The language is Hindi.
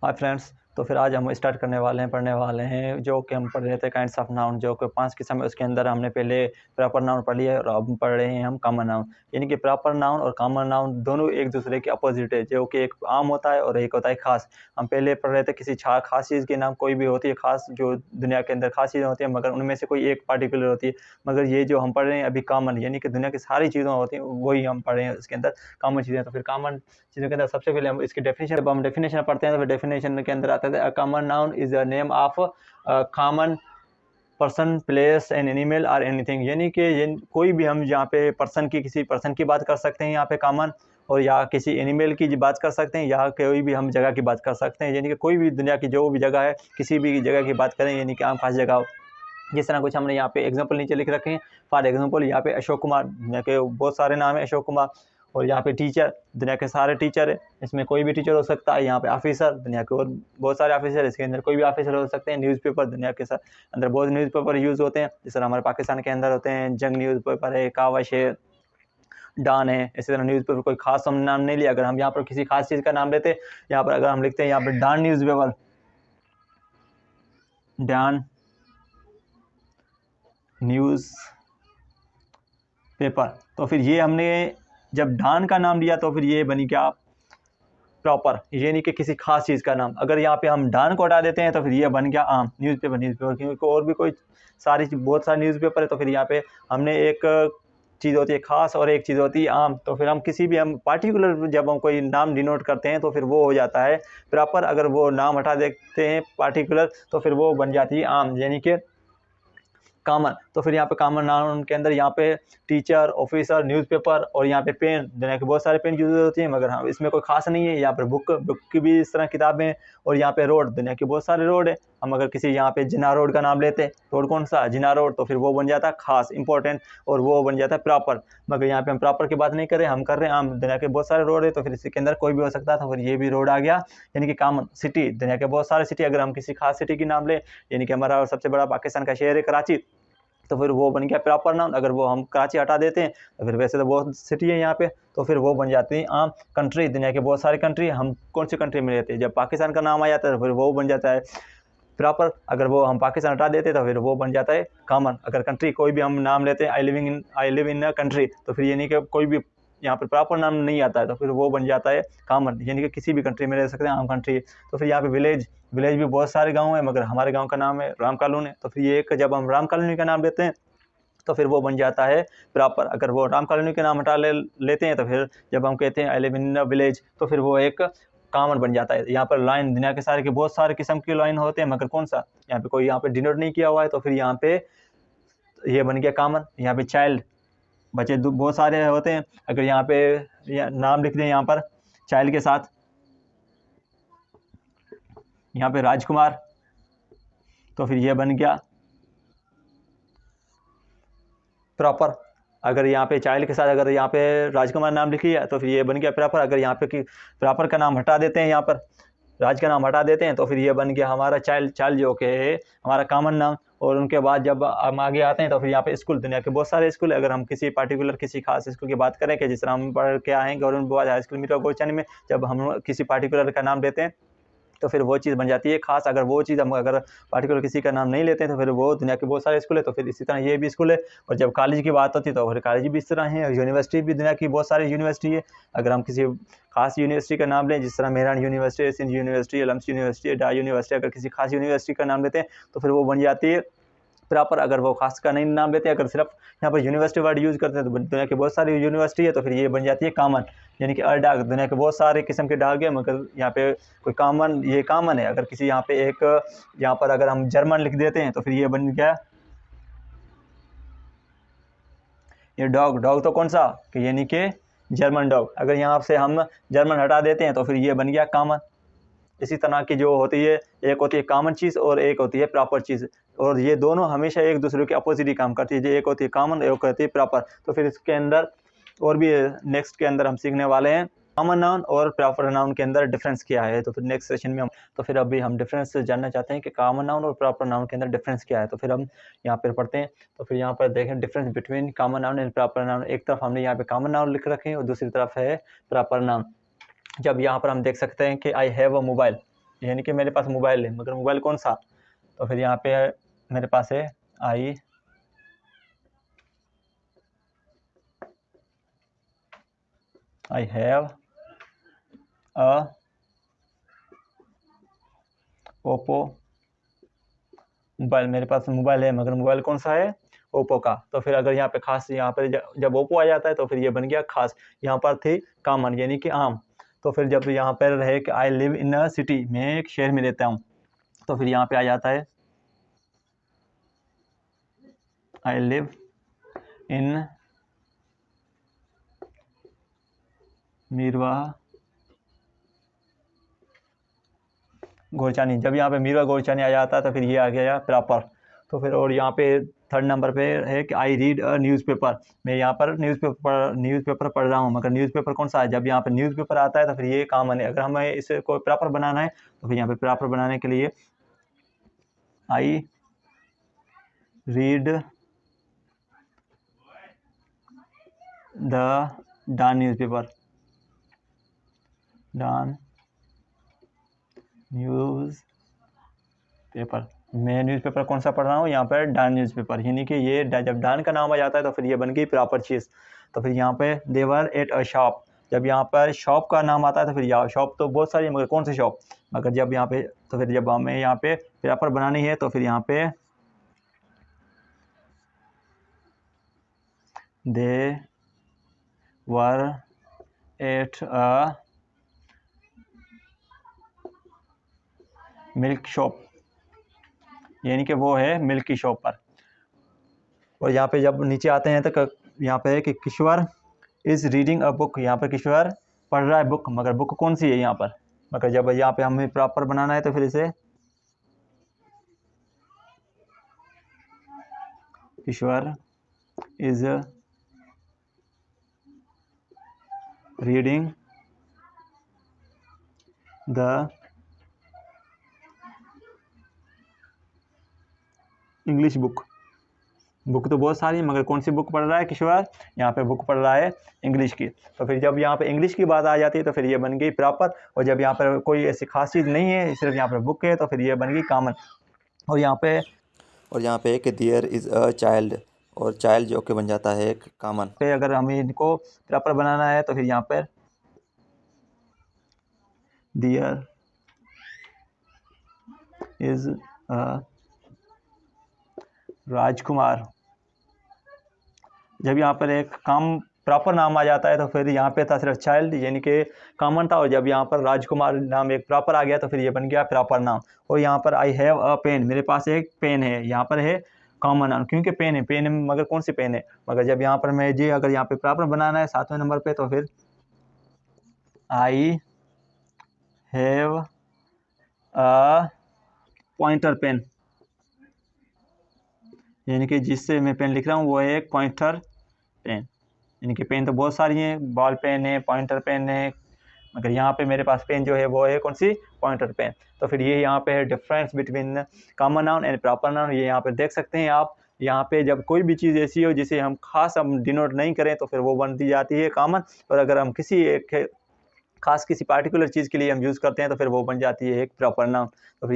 हाय फ्रेंड्स, तो फिर आज हम स्टार्ट करने वाले हैं पढ़ने वाले हैं जो कि हम पढ़ रहे थे काइंड्स ऑफ नाउन, जो कि 5 किस्म है। उसके अंदर हमने पहले प्रॉपर नाउन पढ़ लिया है और अब पढ़ रहे हैं हम कॉमन नाउन। यानी कि प्रॉपर नाउन और कॉमन नाउन दोनों एक दूसरे के अपोजिट है, जो कि एक आम होता है और एक होता है खास। हम पहले पढ़ रहे थे किसी खास चीज़ के नाम, कोई भी होती है खास, जो दुनिया के अंदर खास चीज़ें होती हैं, मगर उनमें से कोई एक पार्टिकुलर होती है। मगर ये जो हम पढ़ रहे हैं अभी कॉमन, यानी कि दुनिया की सारी चीज़ें होती हैं, वही हम पढ़ रहे हैं इसके अंदर कॉमन चीज़ें। तो फिर कॉमन चीज़ों के अंदर सबसे पहले हम इसकी डेफिनेशन, जब हम डेफिनेशन पढ़ते हैं तो फिर डेफिनेशन के अंदर आता है common noun is a name of common person, place and animal और एनीथिंग। यानी कि ये कोई भी हम यहाँ पे पर्सन की, किसी पर्सन की बात कर सकते हैं यहाँ पे कॉमन, और या किसी एनिमल की बात कर सकते हैं, या कोई भी हम जगह की बात कर सकते हैं। यानी कि कोई भी दुनिया की जो भी जगह है, किसी भी जगह की बात करें, यानी कि आम खास जगह हो। जिस तरह कुछ हमने यहाँ पे एग्जांपल नीचे लिख रखे हैं। फॉर एग्जांपल यहाँ पे अशोक कुमार, दुनिया के बहुत सारे नाम है अशोक कुमार। और यहाँ पे टीचर, दुनिया के सारे टीचर है, इसमें कोई भी टीचर हो सकता है। यहाँ पे ऑफिसर, दुनिया के और बहुत सारे ऑफिसर, इसके अंदर कोई भी ऑफिसर हो सकते हैं। न्यूज़पेपर, दुनिया के अंदर बहुत न्यूज़पेपर यूज़ होते हैं। जिस तरह हमारे पाकिस्तान के अंदर होते हैं जंग न्यूज़पेपर है, कावश है, डॉन है। इसी तरह न्यूज़पेपर कोई खास हम नाम नहीं लिया। अगर हम यहाँ पर किसी खास चीज़ का नाम लेते हैं, यहाँ पर अगर हम लिखते हैं यहाँ पर Dawn newspaper, Dawn news paper, तो फिर ये हमने जब डॉन का नाम लिया तो फिर ये बनी क्या प्रॉपर, यानी कि किसी खास चीज़ का नाम। अगर यहाँ पे हम डॉन को हटा देते हैं तो फिर ये बन गया आम न्यूज़पेपर। क्योंकि और भी कोई बहुत सारे न्यूज़पेपर है, तो फिर यहाँ पे हमने एक चीज़ होती है खास और एक चीज़ होती है आम। तो फिर हम किसी भी हम पार्टिकुलर जब हम कोई नाम डिनोट करते हैं तो फिर वो हो जाता है प्रॉपर। अगर वो नाम हटा देते हैं पार्टिकुलर तो फिर वो बन जाती है आम, यानी कि कॉमन। तो फिर यहाँ पे कॉमन नाउन के अंदर यहाँ पे टीचर, ऑफिसर, न्यूज़पेपर और यहाँ पे पेन, दुनिया के बहुत सारे पेन यूज होती हैं, मगर हाँ इसमें कोई खास नहीं है। यहाँ पर बुक की भी इस तरह किताबें। और यहाँ पे रोड, दुनिया के बहुत सारे रोड है। हम अगर किसी यहाँ पे जिना रोड का नाम लेते हैं, रोड कौन सा, जिना रोड, तो फिर वो बन जाता है खास, इंपॉर्टेंट, और वो बन जाता है प्रॉपर। मगर यहाँ पे हम प्रॉपर की बात नहीं कर रहे, हम कर रहे हैं आम। दुनिया के बहुत सारे रोड है, तो फिर इसके अंदर कोई भी हो सकता था, फिर ये भी रोड आ गया, यानी कि कॉमन। सिटी, दुनिया के बहुत सारे सिटी, अगर हम किसी खास सिटी की नाम लें, यानी कि हमारा सबसे बड़ा पाकिस्तान का शहर है कराची, तो फिर वो बन गया प्रॉपर नाउन। अगर वो हम कराची हटा देते हैं तो फिर वैसे तो बहुत सिटी है यहाँ पे, तो फिर वो बन जाती है आम। कंट्री, दुनिया के बहुत सारी कंट्री, हम कौन सी कंट्री में रहते हैं, जब पाकिस्तान का नाम आ जाता है तो फिर वो बन जाता है प्रॉपर। अगर वो हम पाकिस्तान हटा देते हैं तो फिर वो बन जाता है कॉमन। अगर कंट्री कोई भी हम नाम लेते हैं, I live in a country, तो फिर यानी कि कोई भी यहाँ पर प्रॉपर नाम नहीं आता है, तो फिर वो बन जाता है कॉमन, यानी कि किसी भी कंट्री में रह सकते हैं, आम कंट्री। तो फिर यहाँ पे विलेज, विलेज भी बहुत सारे गाँव हैं, मगर हमारे गाँव का नाम है राम कॉलोनी। तो फिर ये एक जब हम राम कॉलोनी का नाम लेते हैं तो फिर वो बन जाता है प्रॉपर। अगर वो राम कॉलोनी के नाम हटा लेते हैं तो फिर जब हम कहते हैं आई लिव इन विलेज, तो फिर वो एक कॉमन बन जाता है। यहाँ पर लाइन, दुनिया के सारे के बहुत सारे किस्म की लाइन होते हैं, मगर कौन सा यहाँ पे कोई यहाँ पे डिनोट नहीं किया हुआ है, तो फिर यहाँ पे ये बन गया कॉमन। यहाँ पे चाइल्ड, बच्चे बहुत सारे होते हैं, अगर यहाँ पे नाम लिख दें यहाँ पर चाइल्ड के साथ, यहाँ पे राजकुमार, तो फिर ये बन गया प्रॉपर। अगर यहाँ पे चाइल्ड के साथ अगर यहाँ पे राजकुमार नाम लिखिए तो फिर ये बन गया प्रॉपर। अगर यहाँ पे कि प्रॉपर का नाम हटा देते हैं, यहाँ पर राज का नाम हटा देते हैं, तो फिर ये बन गया हमारा चाइल्ड, चाइल्ड जो कि है हमारा कॉमन नाम। और उनके बाद जब हम आगे आते हैं तो फिर यहाँ पे स्कूल, दुनिया के बहुत सारे स्कूल है। अगर हम किसी पार्टिकुलर किसी खास स्कूल की बात करें, कि जिस तरह हम पढ़ के आए हैं गवर्नमेंट बॉयज हाई स्कूल मीठा गोचन में, जब हम किसी पार्टिकुलर का नाम लेते हैं तो फिर वो चीज़ बन जाती है खास। अगर वो चीज़ हम अगर पार्टिकुलर किसी का नाम नहीं लेते हैं तो फिर वो दुनिया के बहुत सारे स्कूल है, तो फिर इसी तरह ये भी स्कूल है। और जब कॉलेज की बात होती है तो फिर कॉलेज भी इस तरह है। यूनिवर्सिटी भी, दुनिया की बहुत सारी यूनिवर्सिटी है। अगर हम किसी खास यूनिवर्सिटी का नाम लें, जिस तरह Mehran university, Sindh university, LUMS university, Dow university, अगर किसी खास यूनिवर्सिटी का नाम लेते हैं तो फिर वो बन जाती है प्रॉपर। अगर वो खास का नहीं नाम लेते हैं, अगर सिर्फ यहाँ पर यूनिवर्सिटी वर्ड यूज़ करते हैं, तो दुनिया के बहुत सारी यूनिवर्सिटी है, तो फिर ये बन जाती है कॉमन, यानी कि डाक, दुनिया के बहुत सारे किस्म के डाक है, मगर यहाँ पे कोई कॉमन, ये कॉमन है। अगर किसी यहाँ पे एक, यहाँ पर अगर हम जर्मन लिख देते हैं तो फिर ये बन गया ये डॉग। डॉग तो कौन सा, कि यानी कि जर्मन डॉग। अगर यहाँ से हम जर्मन हटा देते हैं तो फिर ये बन गया कॉमन। इसी तरह की जो होती है, एक होती है कॉमन चीज़ और एक होती है प्रॉपर चीज़, और ये दोनों हमेशा एक दूसरे के अपोजिट ही काम करती है। जो एक होती है कॉमन, एक होती है प्रॉपर। तो फिर इसके अंदर और भी नेक्स्ट के अंदर हम सीखने वाले हैं कॉमन नाउन और प्रॉपर नाउन के अंदर डिफरेंस क्या है। तो फिर नेक्स्ट सेशन में हम, तो फिर अभी हम डिफरेंस जानना चाहते हैं कि कॉमन नाउन और प्रॉपर नाउन के अंदर डिफरेंस क्या है। तो फिर हम यहाँ पर पढ़ते हैं। तो फिर यहाँ पर देखें difference between common noun and proper noun. एक तरफ हमने यहाँ पे कॉमन नाउन लिख रखे हैं और दूसरी तरफ है प्रॉपर नाउन। जब यहाँ पर हम देख सकते हैं कि आई हैव अ मोबाइल, यानी कि मेरे पास मोबाइल है, मगर मोबाइल कौन सा, तो फिर यहाँ पे मेरे पास है आई हैव अ ओप्पो मोबाइल। मेरे पास मोबाइल है, मगर मोबाइल कौन सा है, ओप्पो का। तो फिर अगर यहाँ पे खास, यहाँ पर जब ओप्पो आ जाता है तो फिर ये बन गया खास। यहाँ पर थी कॉमन यानी कि आम। तो फिर जब यहाँ पर रहे कि I live in a city, मैं एक शहर में रहता हूँ, तो फिर यहाँ पे आ जाता है आई लिव इन मीरवा गोरचानी। जब यहाँ पे मीरवा गोरचानी आ जाता है तो फिर ये आ गया प्रॉपर। तो फिर और यहाँ पे थर्ड नंबर पे है कि आई रीड अ न्यूज़पेपर, मैं यहाँ पर न्यूज़पेपर पढ़ रहा हूँ, मगर न्यूज़पेपर कौन सा है, जब यहाँ पे न्यूज़पेपर आता है तो फिर ये कॉमन है। अगर हमें इसे कोई प्रॉपर बनाना है तो फिर यहाँ पे प्रॉपर बनाने के लिए I read the Dawn newspaper, Dawn news paper. मैं न्यूज़पेपर कौन सा पढ़ रहा हूँ, यहाँ पर डॉन न्यूज़पेपर, यानी कि ये जब डॉन का नाम आ जाता है तो फिर ये बन गई प्रॉपर चीज़। तो फिर यहाँ पे देवर एट अ शॉप, जब यहाँ पर शॉप का नाम आता है तो फिर यहाँ शॉप तो बहुत सारी है, मगर कौन सी शॉप, मगर जब यहाँ पे, तो फिर जब हमें यहाँ पे प्रॉपर बनानी है तो फिर यहाँ पे they were at a milk shop, यानी कि वो है मिल्क की शॉप पर। और यहाँ पे जब नीचे आते हैं तो यहाँ पे है कि Kishwar is reading a book, यहाँ पर किश्वर पढ़ रहा है बुक, मगर बुक कौन सी है यहाँ पर, मगर जब यहाँ पे हमें प्रॉपर बनाना है तो फिर इसे Kishwar is reading the English book. Book तो बहुत सारी है, मगर कौन सी बुक पढ़ रहा है किशोर, यहाँ पे बुक पढ़ रहा है इंग्लिश की। तो फिर जब यहाँ पे इंग्लिश की बात आ जाती है तो फिर ये बन गई प्रॉपर। और जब यहाँ पर कोई ऐसी खास चीज़ नहीं है, सिर्फ यहाँ पर बुक है, तो फिर ये बन गई कॉमन। और यहाँ पे कि देयर इज़ अ चाइल्ड, और चाइल्ड जो कि बन जाता है एक कॉमन पे। अगर हमें इनको प्रॉपर बनाना है तो फिर यहाँ पर देयर इज़ अ राजकुमार। जब यहाँ पर एक काम प्रॉपर नाम आ जाता है तो फिर यहाँ पे था सिर्फ चाइल्ड यानी कि कॉमन था, और जब यहाँ पर राजकुमार नाम एक प्रॉपर आ गया तो फिर ये बन गया प्रॉपर नाम। और यहाँ पर आई हैव अ पेन, मेरे पास एक पेन है, यहाँ पर है कॉमन नाउन, क्योंकि पेन है मगर कौन सी पेन है। मगर जब यहाँ पर मैं जी अगर यहाँ पे प्रॉपर बनाना है 7वें नंबर पे तो फिर I have a pointer pen, यानी कि जिससे मैं पेन लिख रहा हूँ वो है एक पॉइंटर पेन। यानी कि पेन तो बहुत सारी हैं, बॉल पेन है, पॉइंटर पेन है, मगर यहाँ पे मेरे पास पेन जो है वो है कौन सी, पॉइंटर पेन। तो फिर ये यहाँ पे है difference between common noun and proper noun. ये यहाँ पे देख सकते हैं आप, यहाँ पे जब कोई भी चीज़ ऐसी हो जिसे हम खास हम डिनोट नहीं करें तो फिर वो बनती जाती है कॉमन। और अगर हम किसी एक खास किसी पार्टिकुलर चीज़ के लिए हम यूज़ करते हैं तो फिर वो बन जाती है एक प्रॉपर नाउन। तो फिर